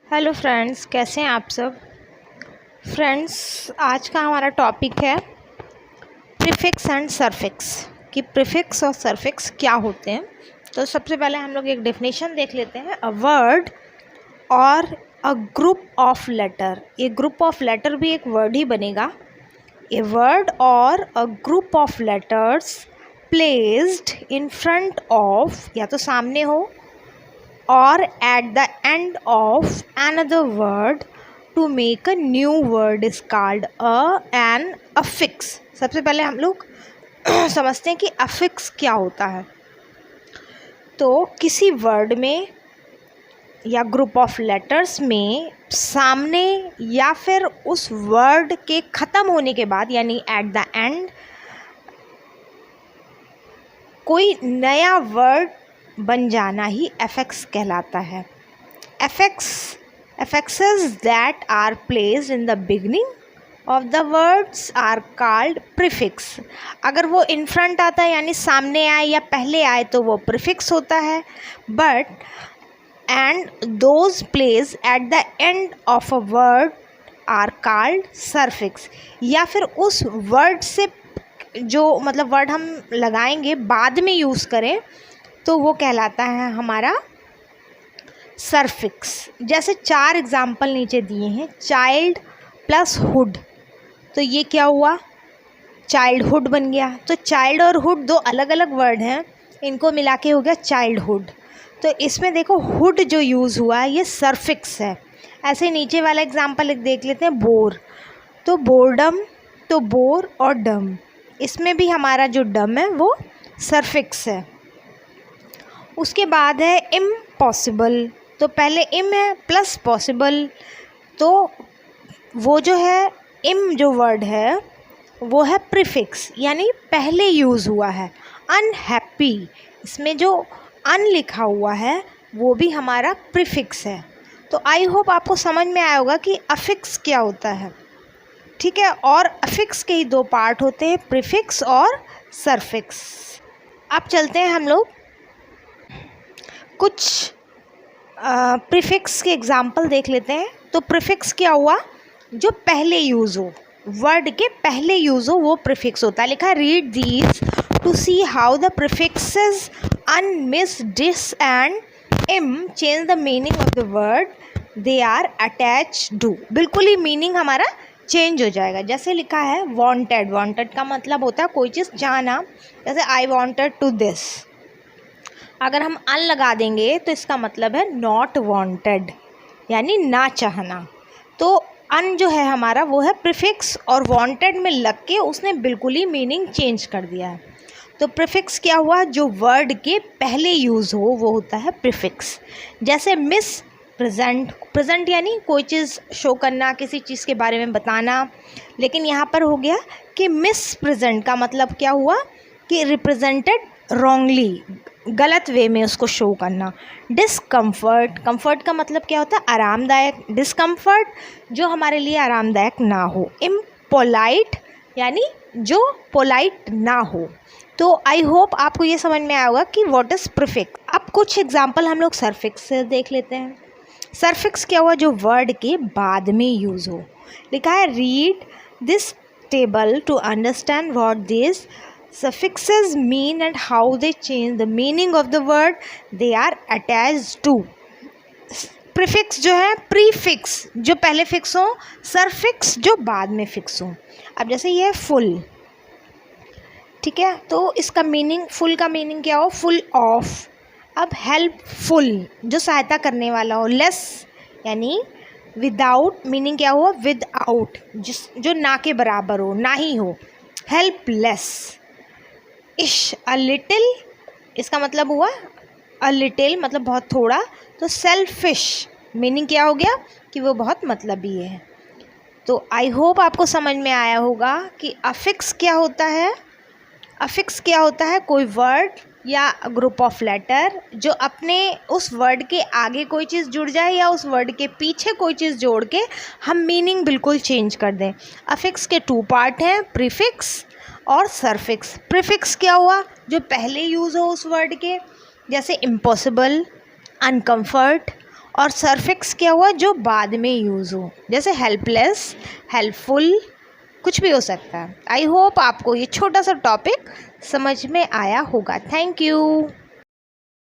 Hello friends, कैसे हैं आप सब। फ्रेंड्स, आज का हमारा टॉपिक है प्रीफिक्स एंड सरफिक्स कि प्रीफिक्स और सरफिक्स क्या होते हैं। तो सबसे पहले हम लोग एक डेफिनेशन देख लेते हैं। अ वर्ड और अ ग्रुप ऑफ लेटर। ये ग्रुप ऑफ लेटर भी एक वर्ड ही बनेगा। ए वर्ड और a group of letters placed in front of, या तो सामने हो, or at the end of another word to make a new word is called an affix। सबसे पहले हम लोग समझते हैं कि affix क्या होता है। तो किसी वर्ड में या ग्रुप ऑफ लेटर्स में सामने या फिर उस वर्ड के ख़त्म होने के बाद, यानी एट द एंड, कोई नया वर्ड बन जाना ही एफेक्स कहलाता है। Affixes that are placed in the beginning of the words are called prefix. अगर वो इन फ्रंट आता है, यानी सामने आए या पहले आए, तो वो प्रीफिक्स होता है। But and those place at the end of a word are called suffix. या फिर उस वर्ड से जो मतलब वर्ड हम लगाएंगे बाद में यूज़ करें तो वो कहलाता है हमारा सरफिक्स। जैसे 4 एग्जाम्पल नीचे दिए हैं। चाइल्ड प्लस हुड, तो ये क्या हुआ, चाइल्डहुड बन गया। तो चाइल्ड और हुड दो अलग अलग वर्ड हैं, इनको मिला के हो गया चाइल्डहुड। तो इसमें देखो हुड जो यूज़ हुआ है ये सरफिक्स है। ऐसे नीचे वाला एग्जाम्पल एक देख लेते हैं, बोर। तो बोरडम, तो बोर और डम, इसमें भी हमारा जो डम है वो सरफिक्स है। उसके बाद है इम्पॉसिबल, तो पहले इम है प्लस पॉसिबल, तो वो जो है इम जो वर्ड है वो है प्रीफिक्स, यानी पहले यूज़ हुआ है। अनहैप्पी, इसमें जो अन लिखा हुआ है वो भी हमारा प्रीफिक्स है। तो आई होप आपको समझ में आया होगा कि अफिक्स क्या होता है। ठीक है, और अफिक्स के ही 2 पार्ट होते हैं, प्रीफिक्स और सरफिक्स। अब चलते हैं हम लोग कुछ प्रीफिक्स के एग्जाम्पल देख लेते हैं। तो प्रीफिक्स क्या हुआ, जो पहले यूज़ हो, वर्ड के पहले यूज़ हो, वो प्रीफिक्स होता है। लिखा है read these to see how the prefixes un, mis, dis and im change the meaning of the word they are attached to. बिल्कुल ही मीनिंग हमारा चेंज हो जाएगा। जैसे लिखा है वांटेड, वांटेड का मतलब होता है कोई चीज़ चाहना। जैसे आई वांटेड टू दिस, अगर हम अन लगा देंगे तो इसका मतलब है नॉट वांटेड, यानी ना चाहना। तो अन जो है हमारा वो है प्रीफिक्स, और वांटेड में लग के उसने बिल्कुल ही मीनिंग चेंज कर दिया है। तो प्रीफिक्स क्या हुआ, जो वर्ड के पहले यूज़ हो वो होता है प्रीफिक्स। जैसे मिस प्रेजेंट, प्रेजेंट यानी कोई चीज़ शो करना, किसी चीज़ के बारे में बताना। लेकिन यहाँ पर हो गया कि मिस प्रेजेंट का मतलब क्या हुआ कि रिप्रेजेंटेड रॉन्गली, गलत वे में उसको शो करना। डिस्कम्फर्ट, कंफर्ट का मतलब क्या होता है, आरामदायक। डिस्कम्फर्ट जो हमारे लिए आरामदायक ना हो। इम्पोलाइट यानी जो पोलाइट ना हो। तो आई होप आपको ये समझ में आया होगा कि व्हाट इज़ प्रीफिक्स। अब कुछ एग्जांपल हम लोग सरफिक्स से देख लेते हैं। सरफिक्स क्या हुआ, जो वर्ड के बाद में यूज़ हो। लिखा है read this table to understand what this suffixes mean and how they change the meaning of the word they are attached to। Prefix जो है, प्रीफिक्स जो पहले फिक्स हो, सरफिक्स जो बाद में फिक्स हो। अब जैसे ये फुल, ठीक है, तो इसका मीनिंग, फुल का मीनिंग क्या हो, फुल ऑफ। अब हेल्पफुल जो सहायता करने वाला हो। लेस यानी विदाउट, मीनिंग क्या हुआ, विदाउट, जो ना के बराबर हो, ना ही हो। हेल्पलेस। इश, अ लिटिल, इसका मतलब हुआ अ लिटिल मतलब बहुत थोड़ा। तो सेल्फिश मीनिंग क्या हो गया कि वो बहुत मतलबी है। तो आई होप आपको समझ में आया होगा कि अफिक्स क्या होता है। अफिक्स क्या होता है, कोई वर्ड या ग्रुप ऑफ लेटर जो अपने उस वर्ड के आगे कोई चीज़ जुड़ जाए या उस वर्ड के पीछे कोई चीज़ जोड़ के हम मीनिंग बिल्कुल चेंज कर दें। अफिक्स के 2 पार्ट हैं, प्रीफिक्स और सरफिक्स। प्रीफिक्स क्या हुआ, जो पहले यूज़ हो उस वर्ड के, जैसे इम्पॉसिबल, अनकम्फर्ट, और सरफिक्स क्या हुआ, जो बाद में यूज़ हो, जैसे हेल्पलेस, हेल्पफुल, कुछ भी हो सकता है। आई होप आपको ये छोटा सा टॉपिक समझ में आया होगा। Thank you.